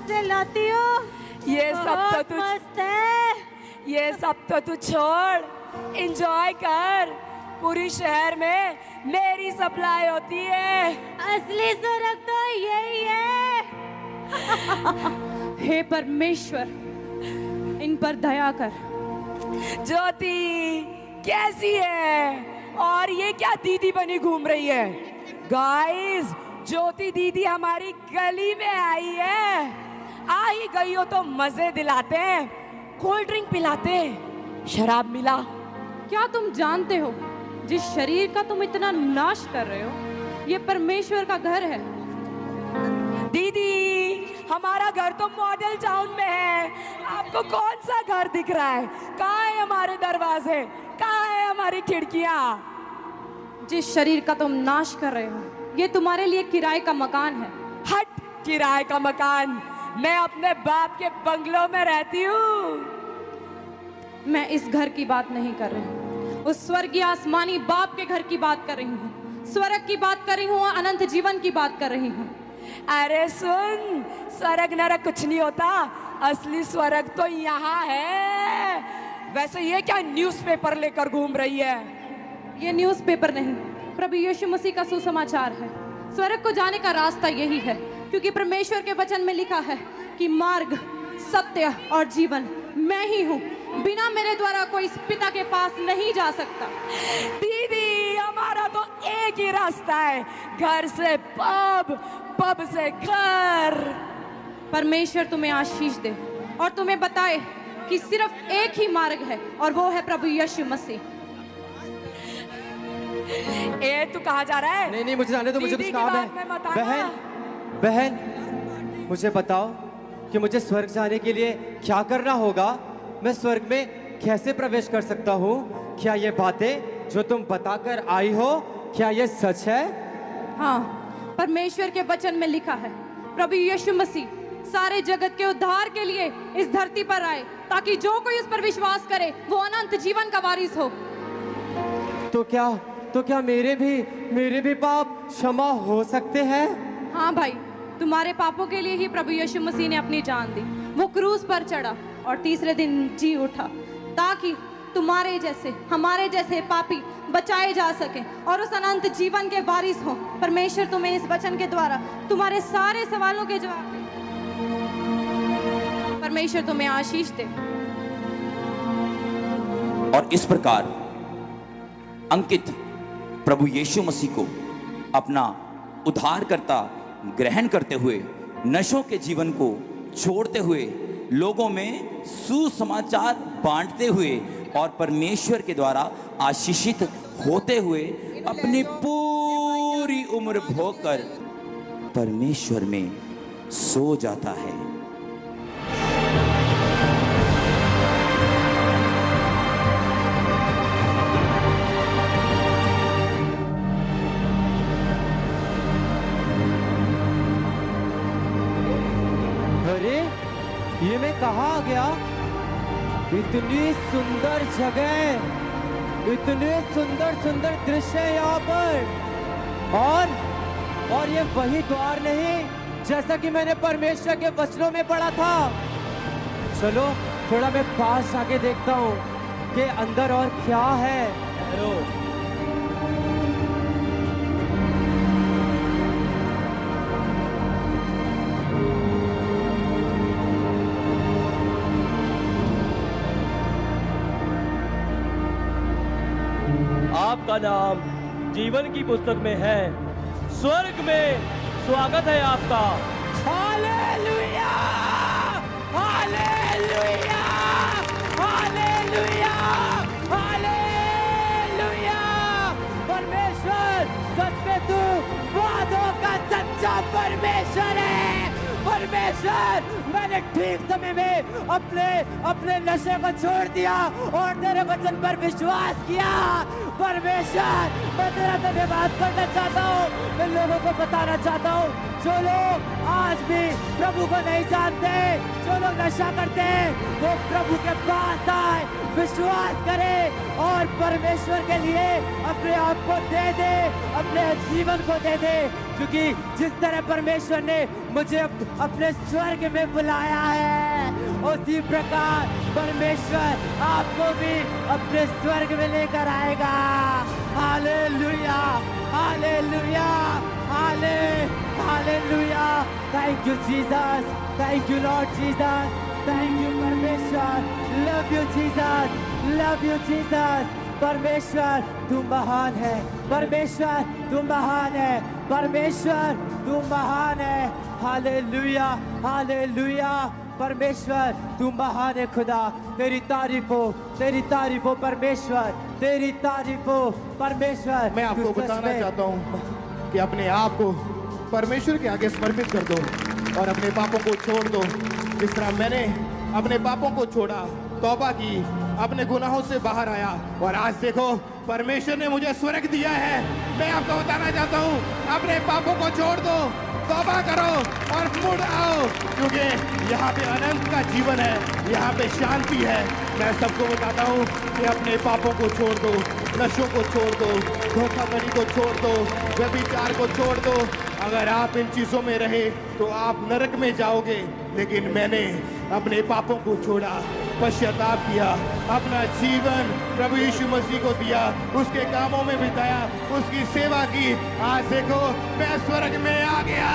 से लाती हूँ। ये सब तो तू छोड़, एंजॉय कर। पूरी शहर में मेरी सप्लाई होती है। असली स्वर्ग तो यही है। हे परमेश्वर, इन पर दया कर। ज्योति कैसी है? और ये क्या दीदी बनी घूम रही है? गाइस, ज्योति दीदी हमारी गली में आई है। आ ही गई हो तो मजे दिलाते हैं, कोल्ड ड्रिंक पिलाते हैं, शराब मिला। क्या तुम जानते हो जिस शरीर का तुम इतना नाश कर रहे हो, ये परमेश्वर का घर है। दीदी, हमारा घर तो मॉडल टाउन में है। आपको कौन सा घर दिख रहा है? कहाँ है हमारे दरवाजे? कहाँ है हमारी खिड़कियाँ? जिस शरीर का तुम नाश कर रहे हो, ये तुम्हारे लिए किराए का मकान है। हट, किराए का मकान? मैं अपने बाप के बंगलों में रहती हूँ। मैं इस घर की बात नहीं कर रही हूँ, उस स्वर्गीय आसमानी बाप के घर की बात कर रही हूँ। स्वर्ग की बात कर रही हूँ, अनंत जीवन की बात कर रही हूँ। अरे सुन, स्वर्ग नरक कुछ नहीं होता, असली स्वर्ग तो यहाँ है। वैसे ये क्या न्यूज़पेपर लेकर घूम रही है? ये न्यूज़पेपर नहीं, प्रभु यीशु मसीह का सुसमाचार है। स्वर्ग को जाने का रास्ता यही है, क्योंकि परमेश्वर के वचन में लिखा है कि मार्ग, सत्य और जीवन मैं ही हूँ। बिना मेरे द्वारा कोई इस पिता के पास नहीं जा सकता। दीदी, हमारा तो एक ही रास्ता है, घर से पब, पब से घर। परमेश्वर तुम्हें आशीष दे और तुम्हें बताए कि सिर्फ एक ही मार्ग है, और वो है प्रभु यीशु मसीह। ए, तू कहाँ जा रहा है? नहीं, मुझे जाने दो, मुझे कुछ काम है। बहन, मुझे बताओ कि मुझे स्वर्ग जाने के लिए क्या करना होगा? मैं स्वर्ग में कैसे प्रवेश कर सकता हूँ? क्या ये बातें जो तुम बताकर आई हो, क्या ये सच है? हाँ, परमेश्वर के वचन में लिखा है, प्रभु यीशु मसीह सारे जगत के उद्धार के लिए इस धरती पर आए, ताकि जो कोई उस पर विश्वास करे वो अनंत जीवन का वारिस हो। तो क्या मेरे भी पाप क्षमा हो सकते हैं? हाँ भाई, तुम्हारे पापों के लिए ही प्रभु यीशु मसीह ने अपनी जान दी। वो क्रूस पर चढ़ा और तीसरे दिन जी उठा, ताकि तुम्हारे जैसे, हमारे जैसे पापी बचाए जा सके और उस अनंत जीवन के वारिस हो। परमेश्वर तुम्हें इस वचन के द्वारा तुम्हारे सारे सवालों के जवाब दे। परमेश्वर तुम्हें आशीष दे। और इस प्रकार अंकित प्रभु यीशु मसीह को अपना उद्धारकर्ता ग्रहण करते हुए, नशों के जीवन को छोड़ते हुए, लोगों में सुसमाचार बांटते हुए और परमेश्वर के द्वारा आशीषित होते हुए अपनी पूरी उम्र भोगकर परमेश्वर में सो जाता है। ये मैं कहाँ आ गया? इतनी सुंदर जगह, इतने सुंदर दृश्य यहाँ पर, और ये वही द्वार नहीं जैसा कि मैंने परमेश्वर के वचनों में पढ़ा था। चलो थोड़ा मैं पास जाके देखता हूँ कि अंदर और क्या है। आपका नाम जीवन की पुस्तक में है। स्वर्ग में स्वागत है आपका। हालेलुया! हालेलुया! हालेलुया! हालेलुया! परमेश्वर, सच में तू वादों का सच्चा परमेश्वर है। परमेश्वर, मैंने ठीक समय में अपने नशे को छोड़ दिया और तेरे वचन पर विश्वास किया। परमेश्वर, मैं तेरा धन्यवाद करना चाहता हूँ। मैं लोगों को बताना चाहता हूँ, जो लोग आज भी प्रभु को नहीं जानते, जो लोग नशा करते हैं, वो प्रभु के पास आए, विश्वास करे और परमेश्वर के लिए अपने आप को दे दे, अपने जीवन को दे दे। क्योंकि जिस तरह परमेश्वर ने मुझे अपने स्वर्ग में बुलाया है, उसी प्रकार परमेश्वर आपको भी अपने स्वर्ग में लेकर आएगा। Hallelujah, hallelujah, hallelujah. Thank you Jesus, thank you lord Jesus, thank you परमेश्वर। Love you Jesus, love you Jesus. परमेश्वर तू महान है, परमेश्वर तू महान है, परमेश्वर तू महान है। Hallelujah, hallelujah. परमेश्वर तू महान है खुदा, तेरी तारीफ हो, तेरी तारीफ हो परमेश्वर, तेरी तारीफ हो परमेश्वर। मैं आपको तू सच बताना में चाहता हूँ कि अपने आप को परमेश्वर के आगे समर्पित कर दो और अपने पापों को छोड़ दो। जिस तरह मैंने अपने पापों को छोड़ा, तौबा की, अपने गुनाहों से बाहर आया और आज देखो परमेश्वर ने मुझे स्वर्ग दिया है। मैं आपको बताना चाहता हूँ, अपने पापों को छोड़ दो, तौबा करो और मुड़ आओ, क्योंकि यहाँ पे अनंत का जीवन है, यहाँ पे शांति है। मैं सबको बताता हूँ कि अपने पापों को छोड़ दो, नशों को छोड़ दो, धोखाधड़ी को छोड़ दो, व्यभिचार को छोड़ दो। अगर आप इन चीजों में रहे तो आप नरक में जाओगे, लेकिन मैंने अपने पापों को छोड़ा, पश्चाताप किया, अपना जीवन प्रभु यीशु मसीह को दिया, उसके कामों में बिताया, उसकी सेवा की। आज देखो मैं स्वर्ग में आ गया,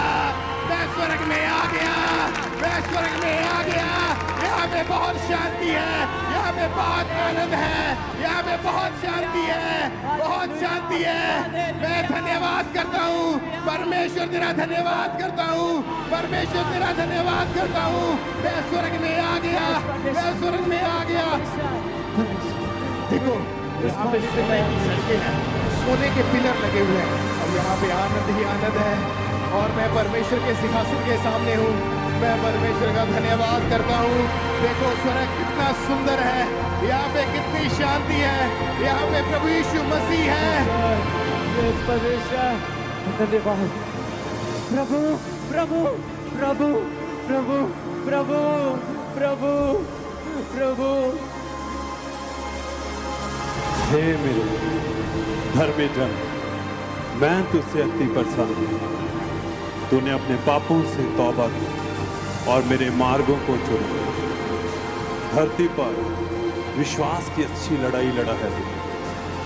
मैं स्वर्ग में आ गया, मैं स्वर्ग में आ गया। यहाँ पे बहुत शांति है, यहाँ पे बहुत आनंद है, यहाँ पे बहुत शांति है, बहुत शांति है। मैं धन्यवाद करता हूँ परमेश्वर, तेरा धन्यवाद करता हूँ परमेश्वर, तेरा धन्यवाद करता हूँ। मैं स्वर्ग में आ गया, मैं स्वर्ग में आ गया। देखो यहाँ पे सोने की सड़कें हैं, सोने के पिलर लगे हुए हैं और यहाँ पे आनंद ही आनंद है। और मैं परमेश्वर के सिंहासन के सामने हूँ, मैं परमेश्वर का धन्यवाद करता हूँ। देखो स्वर्ग कितना सुंदर है, यहाँ पे कितनी शांति है, यहाँ पे प्रभु यीशु मसीह है। परमेश्वर धन्यवाद। प्रभु प्रभु प्रभु प्रभु प्रभु प्रभु प्रभु। हे मेरे धर्मी जन, मैं तुझसे अति प्रसन्न हूँ। तूने अपने पापों से तौबा की और मेरे मार्गों को चुना। धरती पर विश्वास की अच्छी लड़ाई लड़ा है तूने,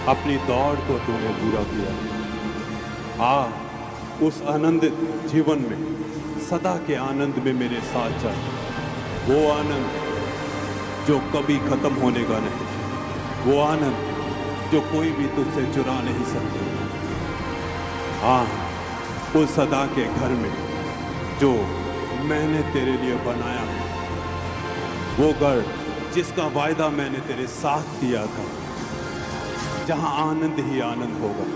अपनी दौड़ को तूने पूरा किया। आ उस आनंदित जीवन में, सदा के आनंद में मेरे साथ चल। वो आनंद जो कभी खत्म होने का नहीं, वो आनंद जो कोई भी तुझसे चुरा नहीं सकता। हाँ, उस सदा के घर में जो मैंने तेरे लिए बनाया है, वो घर जिसका वायदा मैंने तेरे साथ किया था, जहां आनंद ही आनंद होगा,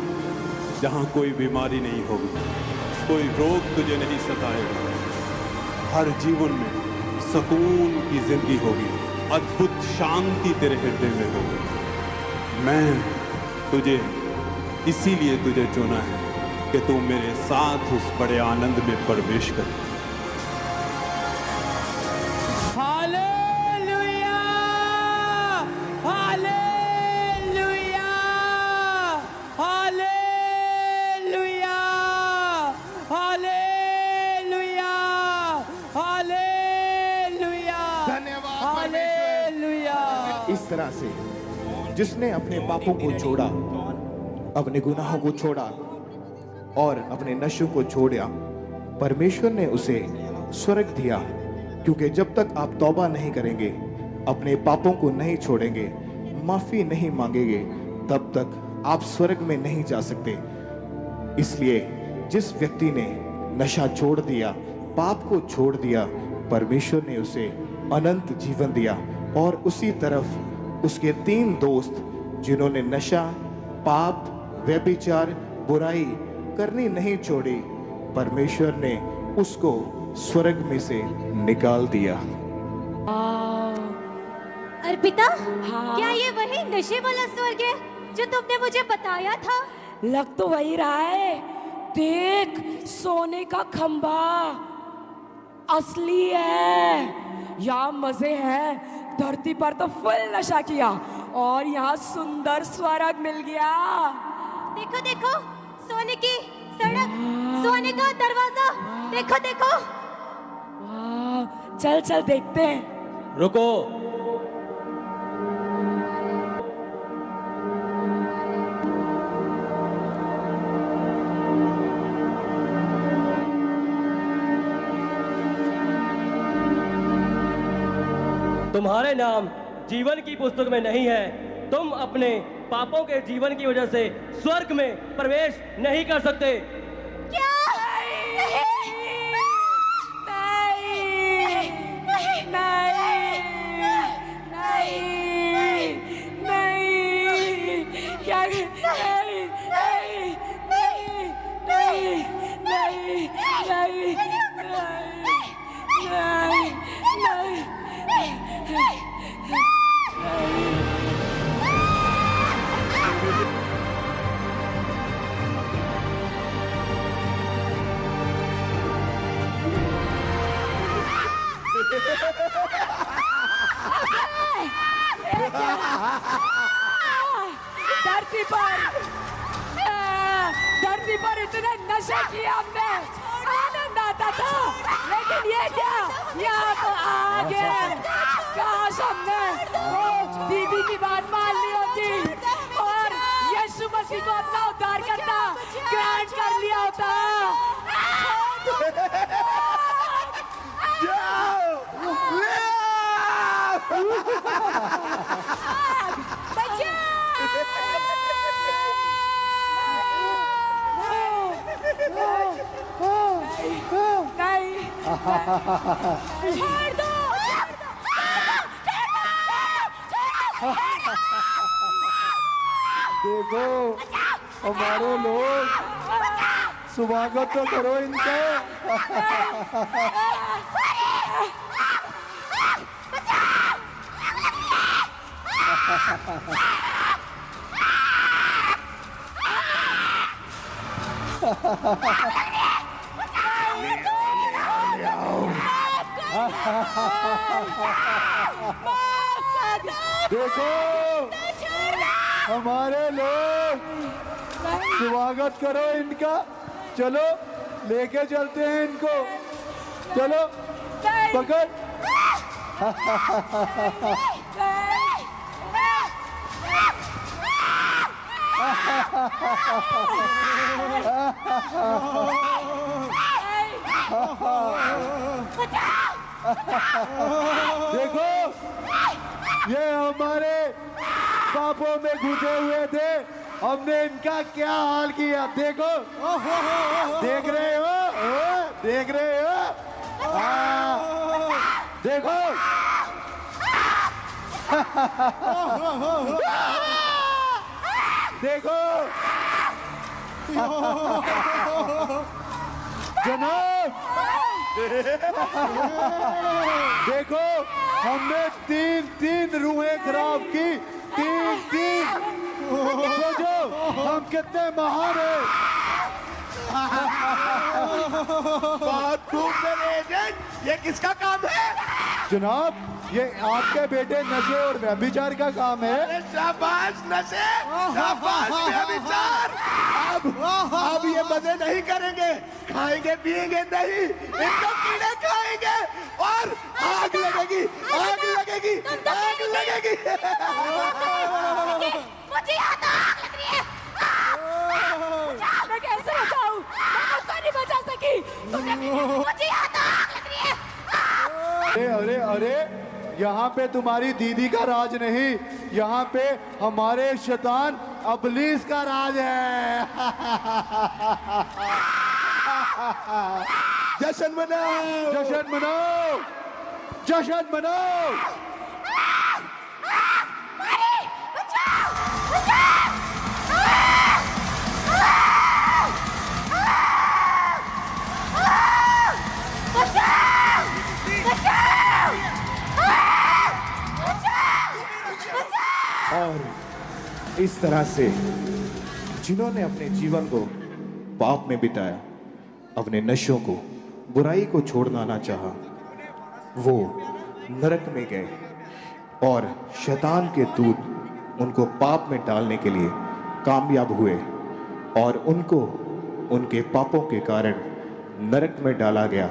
जहां कोई बीमारी नहीं होगी, कोई रोग तुझे नहीं सताएगा, हर जीवन में सुकून की जिंदगी होगी, अद्भुत शांति तेरे हृदय में होगी। मैं तुझे इसीलिए तुझे चुना है कि तू मेरे साथ उस बड़े आनंद में प्रवेश करे। Hallelujah, hallelujah, hallelujah, hallelujah, hallelujah, धन्यवाद हालेलुया। इस तरह से जिसने अपने पापों को छोड़ा, अपने गुनाहों को छोड़ा और अपने नशों को छोड़ा, परमेश्वर ने उसे स्वर्ग दिया। क्योंकि जब तक आप तौबा नहीं करेंगे, अपने पापों को नहीं छोड़ेंगे, माफी नहीं मांगेंगे, तब तक आप स्वर्ग में नहीं जा सकते। इसलिए जिस व्यक्ति ने नशा छोड़ दिया, पाप को छोड़ दिया, परमेश्वर ने उसे अनंत जीवन दिया। और उसी तरफ उसके 3 दोस्त जिन्होंने नशा, पाप, व्यभिचार, बुराई करनी नहीं छोड़ी, परमेश्वर ने उसको स्वर्ग में से निकाल दिया। अर्पिता, क्या ये वही नशे वाला स्वर्ग है जो तुमने मुझे बताया था? लग तो वही रहा है। देख, सोने का खंबा असली है। यहाँ मजे हैं। धरती पर तो फुल नशा किया और यहाँ सुंदर स्वर्ग मिल गया। देखो देखो, सोने की सड़क, सोने का दरवाजा, देखो देखो। वाह, चल चल देखते हैं। रुको। तुम्हारे नाम जीवन की पुस्तक में नहीं है। तुम अपने पापों के जीवन की वजह से स्वर्ग में प्रवेश नहीं कर सकते। क्या? धरती पर इतने नशे किए हमने, आनंद आता था, लेकिन ये क्या, यहाँ तो आग है। काश हमने वो दीदी की बात मान ली होती और यीशु मसीह को अपना उद्धार करता ग्रहण कर लिया होता। छोड़ दो। देखो हमारे लोग, स्वागत तो करो इनका। देखो हमारे लोग, स्वागत करो इनका। चलो लेके चलते हैं इनको। चलो पकड़। देखो ये हमारे पापों में घुसे हुए थे, हमने इनका क्या हाल किया। देखो, देख रहे हो, देख रहे हो, देखो। देखो जनाब, देखो हमने तीन रूहें खराब की। तीन सोचो हम कितने महान हैं। बहुत खूब मेरे एजेंट, ये किसका काम है? जनाब ये आपके बेटे नशे और व्यभिचार का काम है। अरे शाबाश नशे, शाबाश व्यभिचार। अब ये मजे नहीं करेंगे, खाएंगे पिएंगे नहीं, इनको कीड़े खाएंगे और आग लगेगी, आग लगेगी, आग लगेगी। मुझे यहाँ तो आग लग रही है। मैं कैसे बचाऊं? मैं खुद को नहीं बचा सकी। मुझे यहाँ तो आग लग रही है। अरे अरे अरे, यहाँ पे तुम्हारी दीदी का राज नहीं, यहाँ पे हमारे शैतान अबलीस का राज है। जश्न मनाओ, जश्न मनाओ, जश्न मनाओ। इस तरह से जिन्होंने अपने जीवन को पाप में बिताया, अपने नशों को, बुराई को छोड़ना ना चाहा, वो नरक में गए और शैतान के दूत उनको पाप में डालने के लिए कामयाब हुए और उनको उनके पापों के कारण नरक में डाला गया।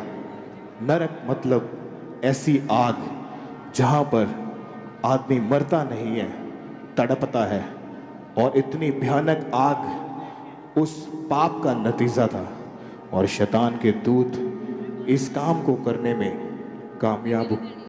नरक मतलब ऐसी आग जहां पर आदमी मरता नहीं है, तड़पता है, और इतनी भयानक आग उस पाप का नतीजा था। और शैतान के दूत इस काम को करने में कामयाब